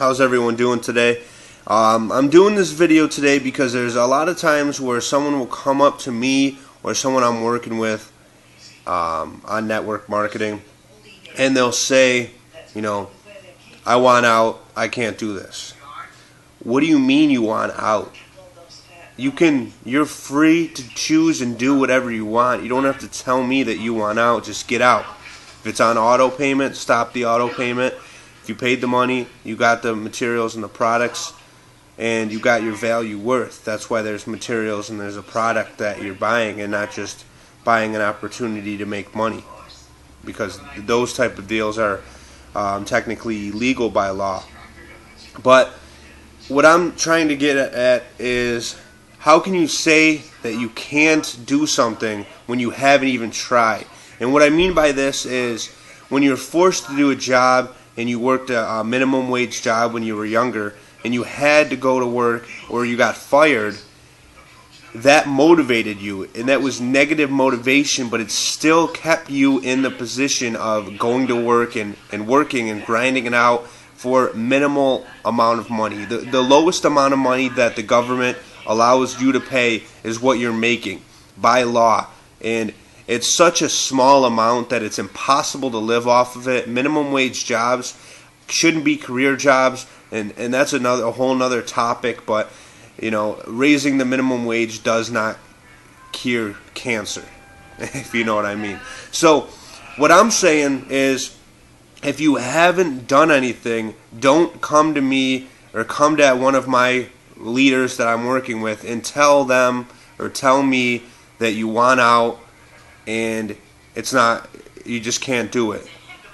How's everyone doing today? I'm doing this video today because there's a lot of times where someone will come up to me or someone I'm working with on network marketing, and they'll say, I want out, I can't do this. What do you mean you want out? You're free to choose and do whatever you want. You don't have to tell me that you want out. Just get out. If it's on auto payment, stop the auto payment. If you paid the money, you got the materials and the products, and you got your value worth. That's why there's materials and there's a product that you're buying, and not just buying an opportunity to make money, because those type of deals are technically illegal by law. But what I'm trying to get at is, how can you say that you can't do something when you haven't even tried? And what I mean by this is, when you're forced to do a job and you worked a minimum wage job when you were younger and you had to go to work or you got fired, that motivated you, and that was negative motivation, but it still kept you in the position of going to work and working and grinding it out for minimal amount of money. The lowest amount of money that the government allows you to pay is what you're making by law, and it's such a small amount that it's impossible to live off of it. Minimum wage jobs shouldn't be career jobs, and that's a whole nother topic, but raising the minimum wage does not cure cancer, if you know what I mean. So what I'm saying is, if you haven't done anything, don't come to me or come to one of my leaders that I'm working with and tell them or tell me that you want out and you just can't do it.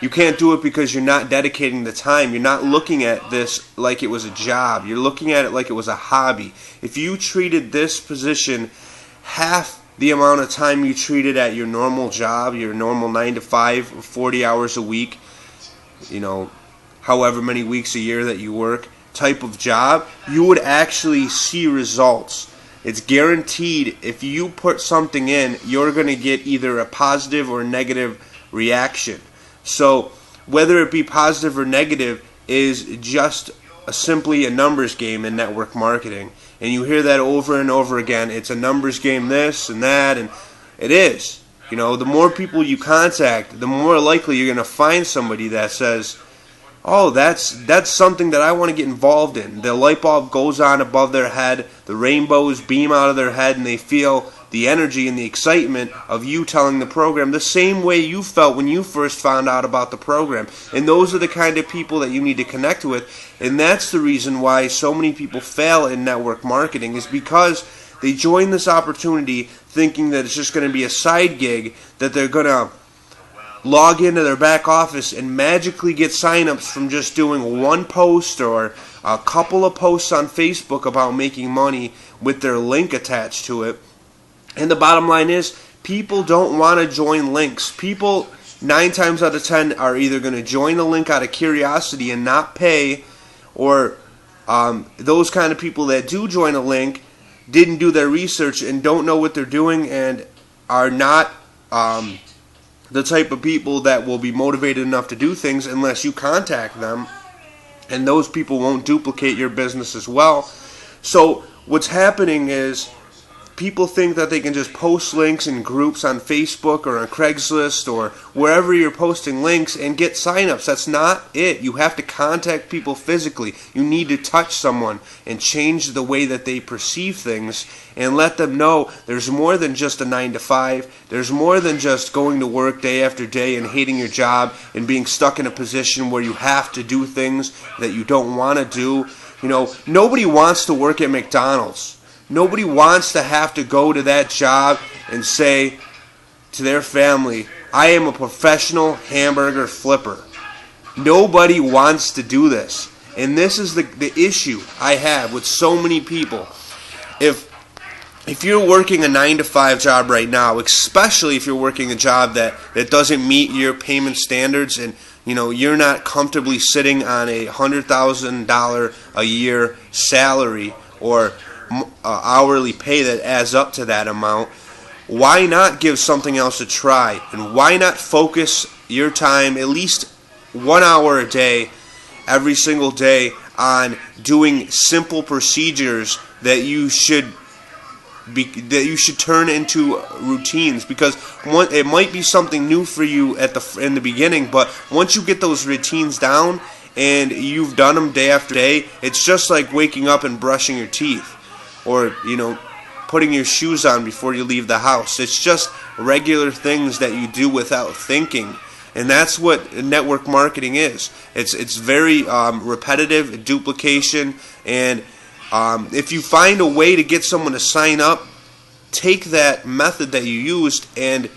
You can't do it because you're not dedicating the time. You're not looking at this like it was a job. You're looking at it like it was a hobby. If you treated this position half the amount of time you treated at your normal job, your normal 9 to 5, 40 hours a week, however many weeks a year that you work, type of job, you would actually see results. It's guaranteed. If you put something in, you're going to get either a positive or negative reaction. So whether it be positive or negative is just simply a numbers game in network marketing. And you hear that over and over again. It's a numbers game, this and that, and it is. The more people you contact, the more likely you're going to find somebody that says, oh, that's something that I want to get involved in. The light bulb goes on above their head, the rainbows beam out of their head, and they feel the energy and the excitement of you telling the program the same way you felt when you first found out about the program. And those are the kind of people that you need to connect with. And that's the reason why so many people fail in network marketing, is because they join this opportunity thinking that it's just going to be a side gig, that they're going to log into their back office and magically get signups from just doing one post or a couple of posts on Facebook about making money with their link attached to it. And the bottom line is, people don't want to join links. People 9 times out of 10 are either going to join a link out of curiosity and not pay, or those kind of people that do join a link didn't do their research and don't know what they're doing and are not the type of people that will be motivated enough to do things unless you contact them, and those people won't duplicate your business as well. So what's happening is, people think that they can just post links in groups on Facebook or on Craigslist or wherever you're posting links and get signups. That's not it. You have to contact people physically. You need to touch someone and change the way that they perceive things, and let them know there's more than just a 9 to 5. There's more than just going to work day after day and hating your job and being stuck in a position where you have to do things that you don't want to do. Nobody wants to work at McDonald's. Nobody wants to have to go to that job and say to their family, I am a professional hamburger flipper. Nobody wants to do this. And this is the issue I have with so many people. If you're working a 9 to 5 job right now, especially if you're working a job that doesn't meet your payment standards, and you're not comfortably sitting on a $100,000 a year salary or hourly pay that adds up to that amount, why not give something else a try? And why not focus your time at least 1 hour a day every single day on doing simple procedures that you should turn into routines, because it might be something new for you in the beginning, but once you get those routines down and you've done them day after day, it's just like waking up and brushing your teeth, or putting your shoes on before you leave the house. It's just regular things that you do without thinking. And that's what network marketing is. It's very repetitive, duplication, and if you find a way to get someone to sign up, take that method that you used and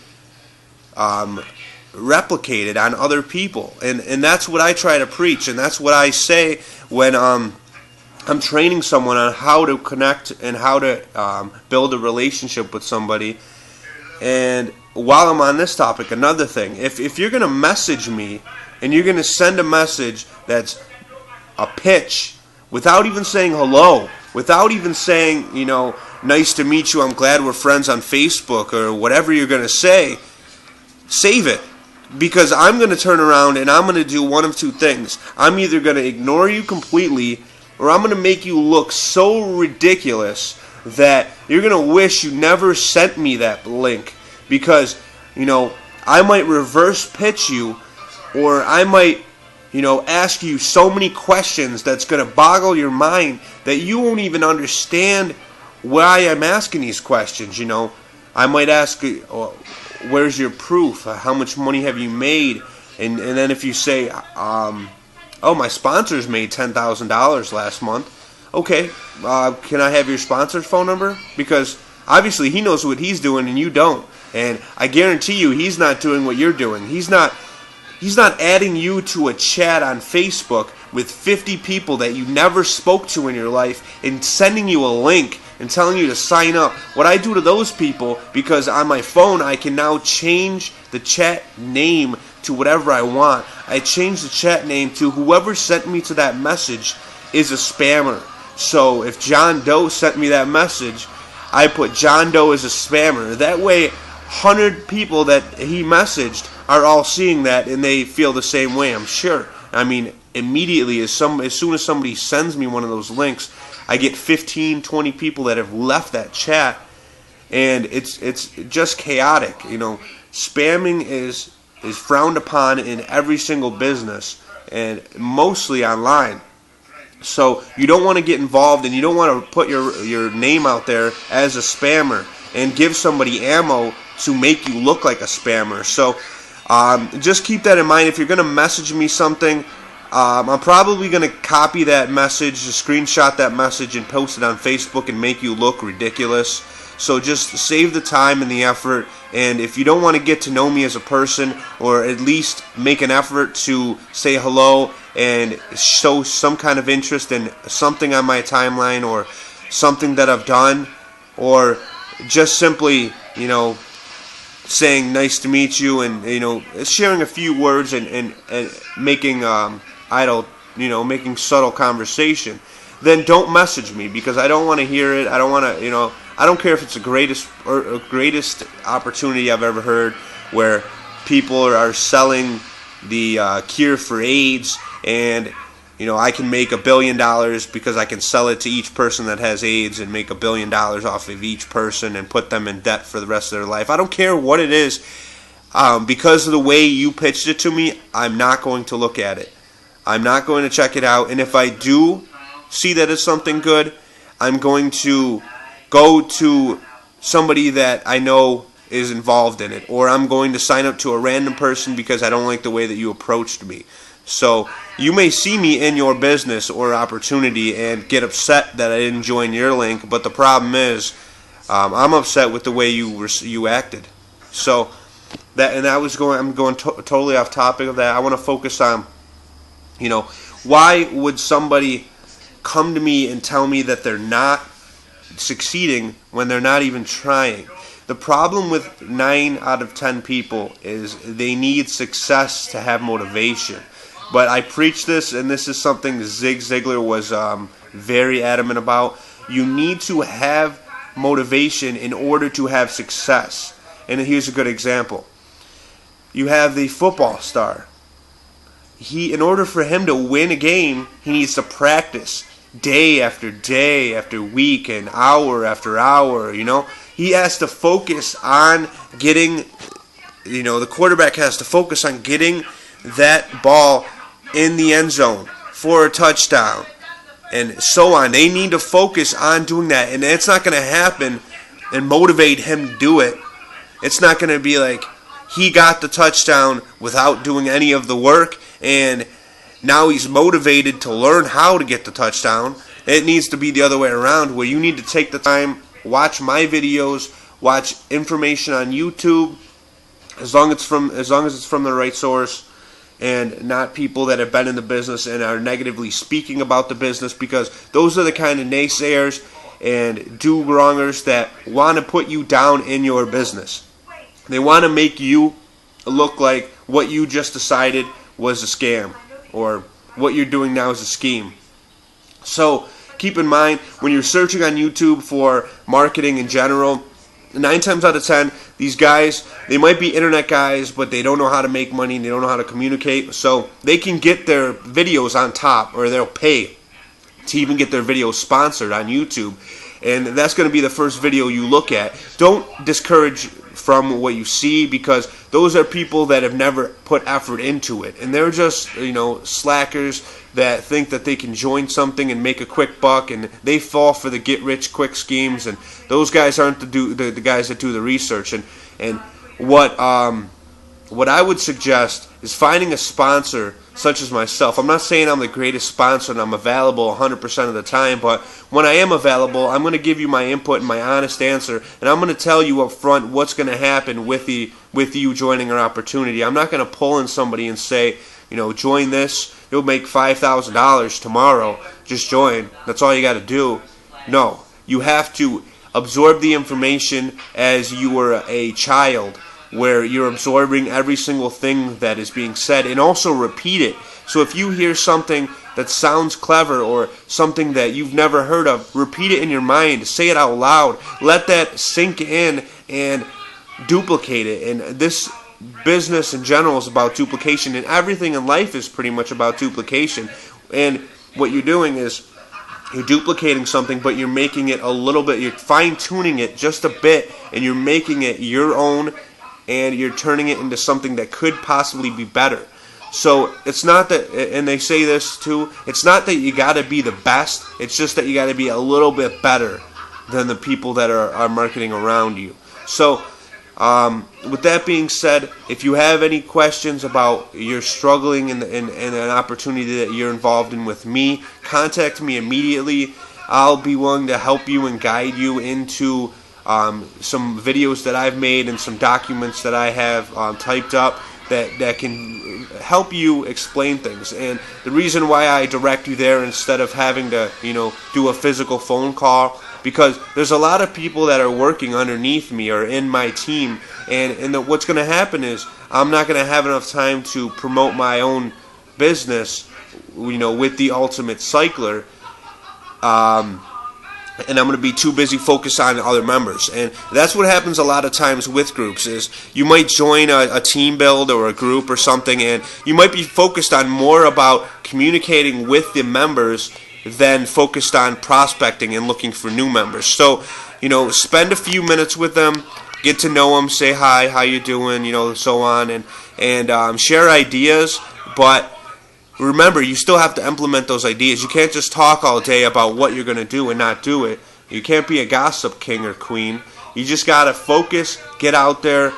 replicate it on other people. And that's what I try to preach, and that's what I say when I'm training someone on how to connect and how to build a relationship with somebody. And while I'm on this topic, another thing, if you're going to message me and you're going to send a message that's a pitch without even saying hello, without even saying, nice to meet you, I'm glad we're friends on Facebook, or whatever you're going to say, save it. Because I'm going to turn around and I'm going to do one of two things. I'm either going to ignore you completely, or I'm going to make you look so ridiculous that you're going to wish you never sent me that link. Because, I might reverse pitch you, or I might, ask you so many questions that's going to boggle your mind that you won't even understand why I'm asking these questions. I might ask, where's your proof? How much money have you made? And then if you say, my sponsors made $10,000 last month. Okay, can I have your sponsor's phone number? Because obviously he knows what he's doing and you don't. And I guarantee you he's not doing what you're doing. He's not adding you to a chat on Facebook with 50 people that you never spoke to in your life and sending you a link and telling you to sign up. What I do to those people, because on my phone I can now change the chat name to whatever I want. I change the chat name to whoever sent me to that message is a spammer. So if John Doe sent me that message, I put John Doe as a spammer. That way 100 people that he messaged are all seeing that and they feel the same way, I'm sure. I mean, immediately, as soon as somebody sends me one of those links, I get 15, 20 people that have left that chat, and it's just chaotic. Spamming is frowned upon in every single business, and mostly online. So you don't want to get involved, and you don't want to put your name out there as a spammer and give somebody ammo to make you look like a spammer. So just keep that in mind. If you're going to message me something, I'm probably going to copy that message, screenshot that message, and post it on Facebook and make you look ridiculous. So just save the time and the effort. And if you don't want to get to know me as a person, or at least make an effort to say hello and show some kind of interest in something on my timeline, or something that I've done, or just simply, saying nice to meet you, and sharing a few words and making making subtle conversation, then don't message me, because I don't want to hear it. I don't want to, I don't care if it's the greatest opportunity I've ever heard, where people are selling the cure for AIDS, and I can make $1 billion because I can sell it to each person that has AIDS and make $1 billion off of each person and put them in debt for the rest of their life. I don't care what it is. Because of the way you pitched it to me, I'm not going to look at it. I'm not going to check it out. And if I do see that it's something good, I'm going to go to somebody that I know is involved in it. Or I'm going to sign up to a random person because I don't like the way that you approached me. So you may see me in your business or opportunity and get upset that I didn't join your link, but the problem is I'm upset with the way you acted. So I'm going totally off topic of that. I want to focus on, why would somebody come to me and tell me that they're not succeeding when they're not even trying? The problem with 9 out of 10 people is they need success to have motivation. But I preach this, and this is something Zig Ziglar was very adamant about. You need to have motivation in order to have success. And here's a good example. You have the football star. in order for him to win a game, he needs to practice day after week and hour after hour. He has to focus on getting, the quarterback has to focus on getting that ball in the end zone for a touchdown and so on. They need to focus on doing that, and it's not going to happen and motivate him to do it. It's not going to be like he got the touchdown without doing any of the work, and now he's motivated to learn how to get the touchdown. It needs to be the other way around, where you need to take the time, watch my videos, watch information on YouTube, as long as it's from the right source, and not people that have been in the business and are negatively speaking about the business, because those are the kind of naysayers and do-wrongers that want to put you down in your business. They want to make you look like what you just decided was a scam, or what you're doing now is a scheme. So keep in mind, when you're searching on YouTube for marketing in general, 9 times out of 10, these guys, they might be internet guys, but they don't know how to make money and they don't know how to communicate. So they can get their videos on top, or they'll pay to even get their videos sponsored on YouTube. And that's going to be the first video you look at. Don't discourage from what you see, because those are people that have never put effort into it. And they're just, slackers that think that they can join something and make a quick buck, and they fall for the get-rich-quick schemes. And those guys aren't the guys that do the research. And what I would suggest is finding a sponsor such as myself. I'm not saying I'm the greatest sponsor and I'm available 100% of the time, but when I am available, I'm going to give you my input and my honest answer, and I'm going to tell you up front what's going to happen with you joining our opportunity. I'm not going to pull in somebody and say, join this, you'll make $5,000 tomorrow, just join. That's all you got to do. No, you have to absorb the information as you were a child, where you're absorbing every single thing that is being said, and also repeat it. So if you hear something that sounds clever, or something that you've never heard of, repeat it in your mind, say it out loud, let that sink in, and duplicate it. And this business in general is about duplication, and everything in life is pretty much about duplication. And what you're doing is you're duplicating something, but you're making it a little bit, you're fine-tuning it just a bit, and you're making it your own, and you're turning it into something that could possibly be better. So it's not that, and they say this too, it's not that you got to be the best, it's just that you got to be a little bit better than the people that are marketing around you. So with that being said, if you have any questions about you're struggling in an opportunity that you're involved in with me, contact me immediately. I'll be willing to help you and guide you into some videos that I've made and some documents that I have typed up that can help you explain things. And the reason why I direct you there instead of having to do a physical phone call, because there's a lot of people that are working underneath me or in my team, and what's going to happen is I'm not going to have enough time to promote my own business with the Ultimate Cycler, and I'm going to be too busy focused on other members. And that's what happens a lot of times with groups, is you might join a team build or a group or something, and you might be focused on more about communicating with the members than focused on prospecting and looking for new members. So, spend a few minutes with them, get to know them, say hi, how you doing, so on, and share ideas, but remember, you still have to implement those ideas. You can't just talk all day about what you're going to do and not do it. You can't be a gossip king or queen. You just got to focus, get out there,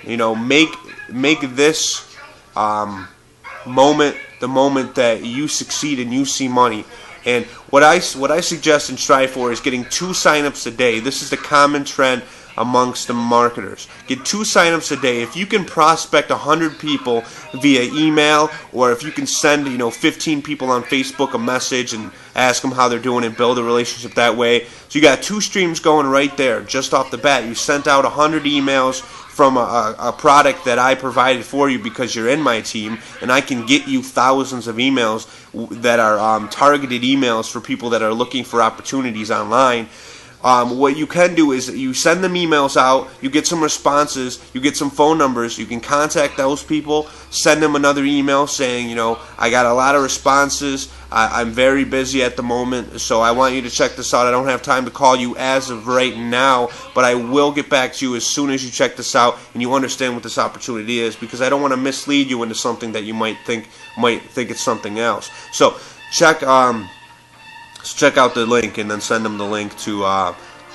make this moment the moment that you succeed and you see money. And what I suggest and strive for is getting 2 signups a day. This is the common trend amongst the marketers. Get 2 signups a day. If you can prospect 100 people via email, or if you can send 15 people on Facebook a message and ask them how they're doing and build a relationship that way. So you got 2 streams going right there just off the bat. You sent out 100 emails from a product that I provided for you because you're in my team, and I can get you thousands of emails that are targeted emails for people that are looking for opportunities online. what you can do is you send them emails out, you get some responses, you get some phone numbers, you can contact those people, send them another email saying, you know, I got a lot of responses, I'm very busy at the moment, so I want you to check this out. I don't have time to call you as of right now, but I will get back to you as soon as you check this out and you understand what this opportunity is, because I don't want to mislead you into something that you might think it's something else. So check out the link and then send them the link to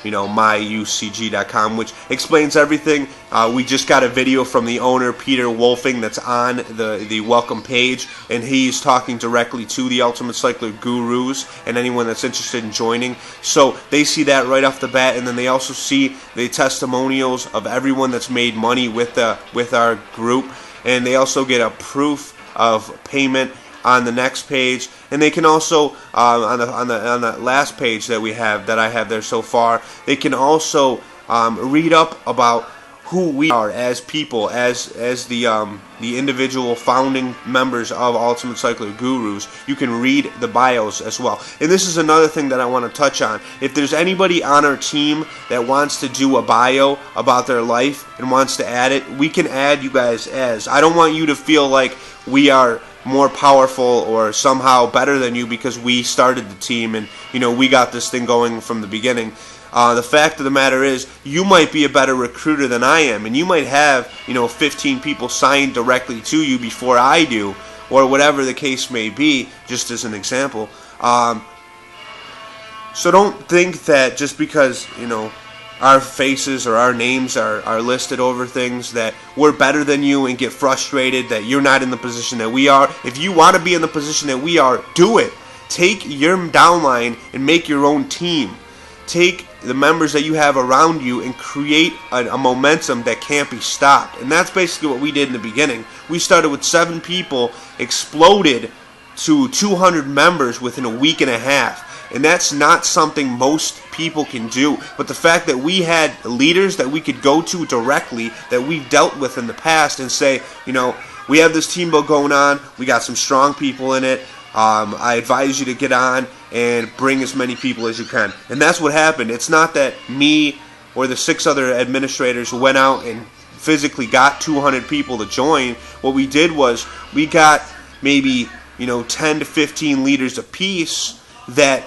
myucg.com, which explains everything. We just got a video from the owner, Peter Wolfing, that's on the welcome page, and he's talking directly to the Ultimate Cycler gurus and anyone that's interested in joining. So they see that right off the bat, and then they also see the testimonials of everyone that's made money with our group, and they also get a proof of payment on the next page, and they can also on the last page that I have there so far, they can also read up about who we are as people, as the individual founding members of Ultimate Cycler Gurus. You can read the bios as well. And this is another thing that I want to touch on. If there's anybody on our team that wants to do a bio about their life and wants to add it, we can add you guys as. I don't want you to feel like we are more powerful or somehow better than you because we started the team and, you know, we got this thing going from the beginning. The fact of the matter is, you might be a better recruiter than I am, and you might have, 15 people signed directly to you before I do, or whatever the case may be, just as an example. So don't think that just because, our faces or our names are listed over things that we're better than you and get frustrated that you're not in the position that we are. If you want to be in the position that we are, do it. Take your downline and make your own team. Take the members that you have around you and create a momentum that can't be stopped. And that's basically what we did in the beginning. We started with 7 people, exploded to 200 members within a week and a half. And that's not something most people can do. But the fact that we had leaders that we could go to directly, that we've dealt with in the past, and say, we have this team build going on, we got some strong people in it, I advise you to get on and bring as many people as you can. And that's what happened. It's not that me or the 6 other administrators went out and physically got 200 people to join. What we did was we got maybe 10 to 15 leaders apiece that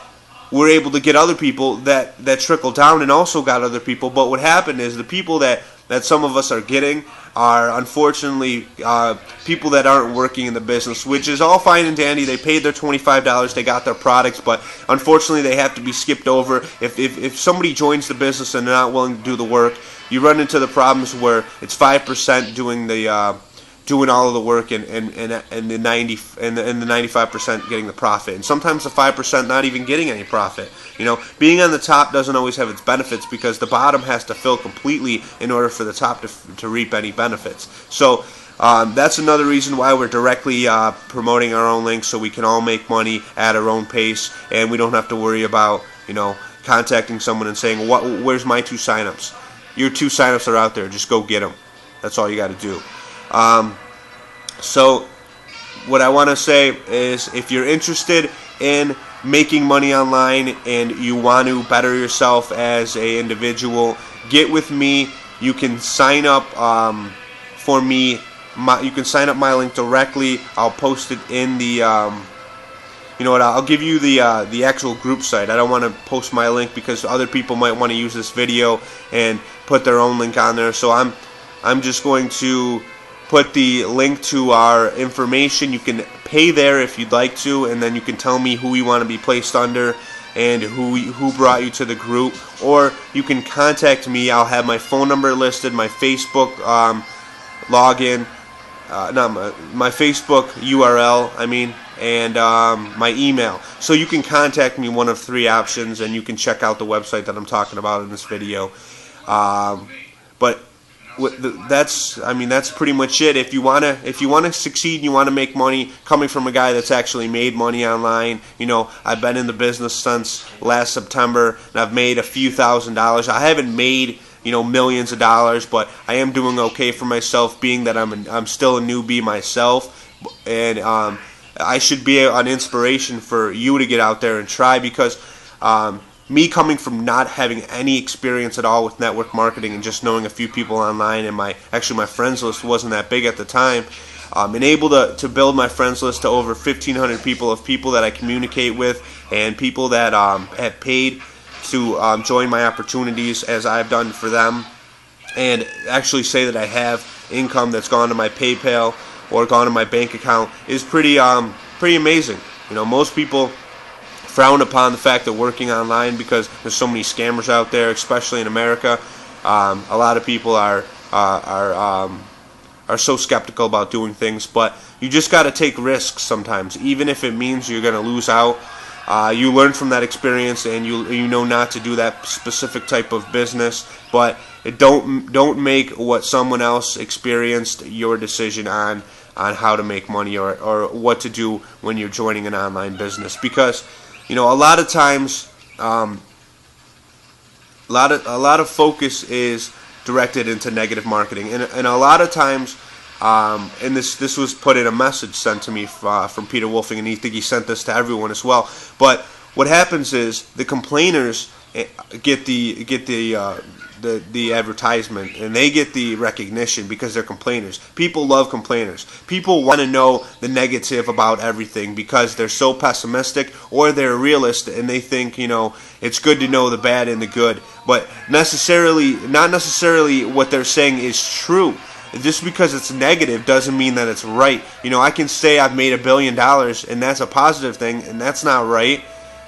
were able to get other people that trickled down and also got other people. But what happened is the people that some of us are getting are unfortunately people that aren't working in the business, which is all fine and dandy. They paid their $25, they got their products, but unfortunately they have to be skipped over. If somebody joins the business and they're not willing to do the work, you run into the problems where it's 5% doing all of the work and the 95% getting the profit, and sometimes the 5% not even getting any profit. Being on the top doesn't always have its benefits because the bottom has to fill completely in order for the top to reap any benefits. So that's another reason why we're directly promoting our own links, so we can all make money at our own pace, and we don't have to worry about contacting someone and saying, where's my 2 signups? Your 2 signups are out there, just go get them. That's all you got to do. So what I want to say is, if you're interested in making money online and you want to better yourself as an individual, get with me. You can sign up for me. You can sign up my link directly. I'll post it in the I'll give you the actual group site. I don't want to post my link because other people might want to use this video and put their own link on there. So I'm just going to put the link to our information. You can pay there if you'd like to, and then you can tell me who you want to be placed under and who brought you to the group, or you can contact me. I'll have my phone number listed, my Facebook login, my Facebook URL, and my email. So you can contact me one of 3 options, and you can check out the website that I'm talking about in this video. But that's pretty much it. If you wanna succeed and you wanna make money, coming from a guy that's actually made money online, I've been in the business since last September and I've made a few $1,000s. I haven't made millions of dollars, but I am doing okay for myself, being that I'm still a newbie myself, and I should be an inspiration for you to get out there and try, because me coming from not having any experience at all with network marketing and just knowing a few people online, and my friends list wasn't that big at the time, and able to build my friends list to over 1,500 people of people that I communicate with, and people that have paid to join my opportunities as I've done for them, and actually say that I have income that's gone to my PayPal or gone to my bank account is pretty amazing. You know, most people frown upon the fact that working online because there's so many scammers out there, especially in America. A lot of people are so skeptical about doing things, but you just got to take risks sometimes, even if it means you're going to lose out. You learn from that experience, and you know not to do that specific type of business, but don't make what someone else experienced your decision on how to make money or what to do when you're joining an online business. Because, you know, a lot of times a lot of focus is directed into negative marketing, and a lot of times and this was put in a message sent to me from Peter Wolfing, and I think he sent this to everyone as well. But what happens is the complainers get the advertisement, and they get the recognition because they're complainers. People love complainers. People want to know the negative about everything because they're so pessimistic, or they're a realist and they think, you know, it's good to know the bad and the good. But not necessarily what they're saying is true. Just because it's negative doesn't mean that it's right. You know, I can say I've made $1 billion, and that's a positive thing, and that's not right.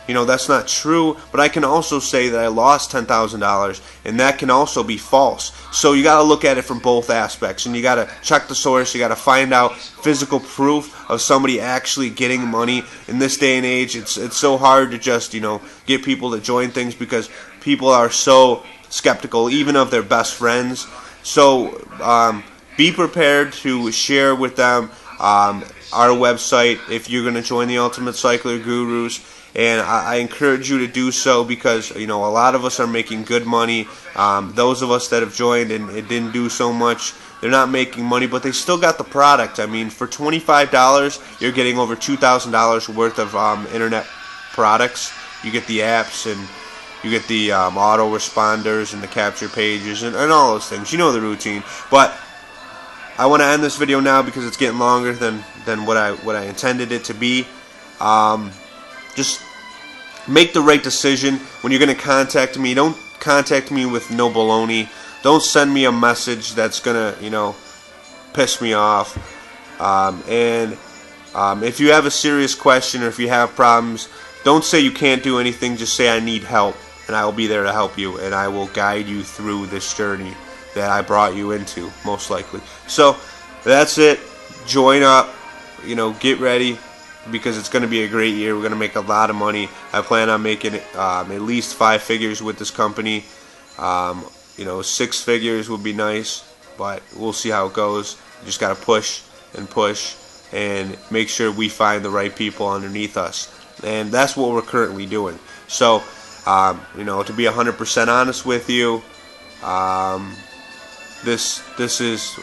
You know, that's not true. But I can also say that I lost $10,000, and that can also be false. So you got to look at it from both aspects, and you got to check the source. You got to find out physical proof of somebody actually getting money. In this day and age, it's so hard to just, you know, get people to join things because people are so skeptical, even of their best friends. So be prepared to share with them our website if you're going to join the Ultimate Cycler Gurus, and I encourage you to do so because, you know, a lot of us are making good money. Those of us that have joined and it didn't do so much, they're not making money, but they still got the product. I mean, for $25, you're getting over $2,000 worth of internet products. You get the apps, and you get the autoresponders and the capture pages and all those things. You know the routine. But I want to end this video now because it's getting longer than what I intended it to be. Just make the right decision when you're going to contact me. Don't contact me with no baloney. Don't send me a message that's going to, you know, piss me off. If you have a serious question or if you have problems, don't say you can't do anything. Just say I need help, and I will be there to help you, and I will guide you through this journey that I brought you into, most likely. So that's it. Join up. You know, get ready, because it's going to be a great year. We're going to make a lot of money. I plan on making at least 5 figures with this company. You know, 6 figures would be nice, but we'll see how it goes. You just got to push and push and make sure we find the right people underneath us. And that's what we're currently doing. So, you know, to be 100% honest with you, this is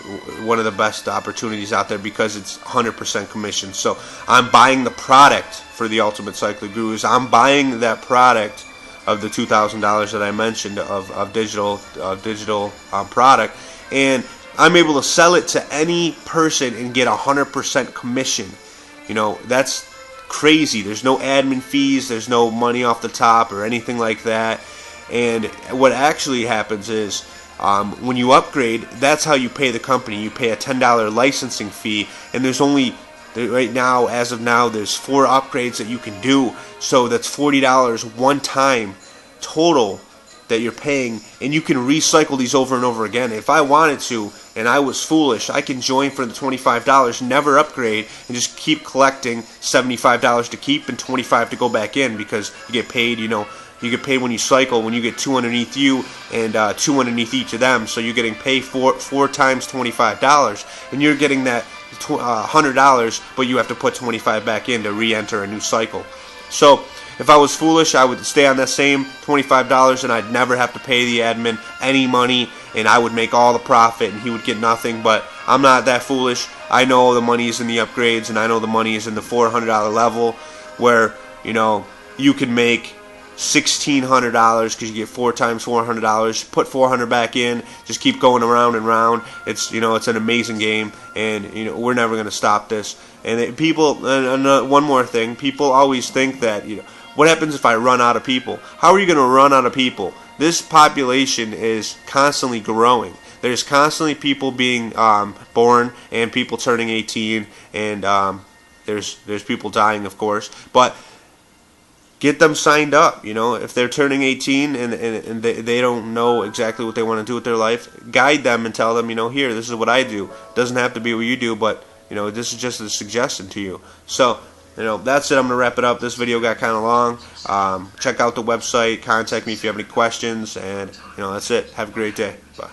one of the best opportunities out there because it's 100% commission. So I'm buying the product for the Ultimate Cycler Gurus. I'm buying that product of the $2,000 that I mentioned of digital product, and I'm able to sell it to any person and get 100% commission. You know, that's crazy. There's no admin fees. There's no money off the top or anything like that. And what actually happens is, when you upgrade, that's how you pay the company. You pay a $10 licensing fee, and there's only, right now, as of now, there's 4 upgrades that you can do. So that's $40 one time total that you're paying, and you can recycle these over and over again. If I wanted to, and I was foolish, I can join for the $25, never upgrade, and just keep collecting $75 to keep and $25 to go back in, because you get paid, you know. You get paid when you cycle, when you get 2 underneath you and 2 underneath each of them. So you're getting paid 4 times $25, and you're getting that $100, but you have to put 25 back in to re-enter a new cycle. So if I was foolish, I would stay on that same $25, and I'd never have to pay the admin any money, and I would make all the profit, and he would get nothing. But I'm not that foolish. I know the money is in the upgrades, and I know the money is in the $400 level, where, you know, you can make $1,600 because you get 4 times $400. Put $400 back in. Just keep going around and round. It's it's an amazing game, and we're never going to stop this. And one more thing, people always think that what happens if I run out of people? How are you going to run out of people? This population is constantly growing. There's constantly people being born and people turning 18, and there's people dying, of course. But get them signed up. If they're turning 18 and they don't know exactly what they want to do with their life, guide them and tell them, here, this is what I do. It doesn't have to be what you do, but this is just a suggestion to you. So that's it. I'm going to wrap it up. This video got kind of long. Check out the website. Contact me if you have any questions. And, that's it. Have a great day. Bye.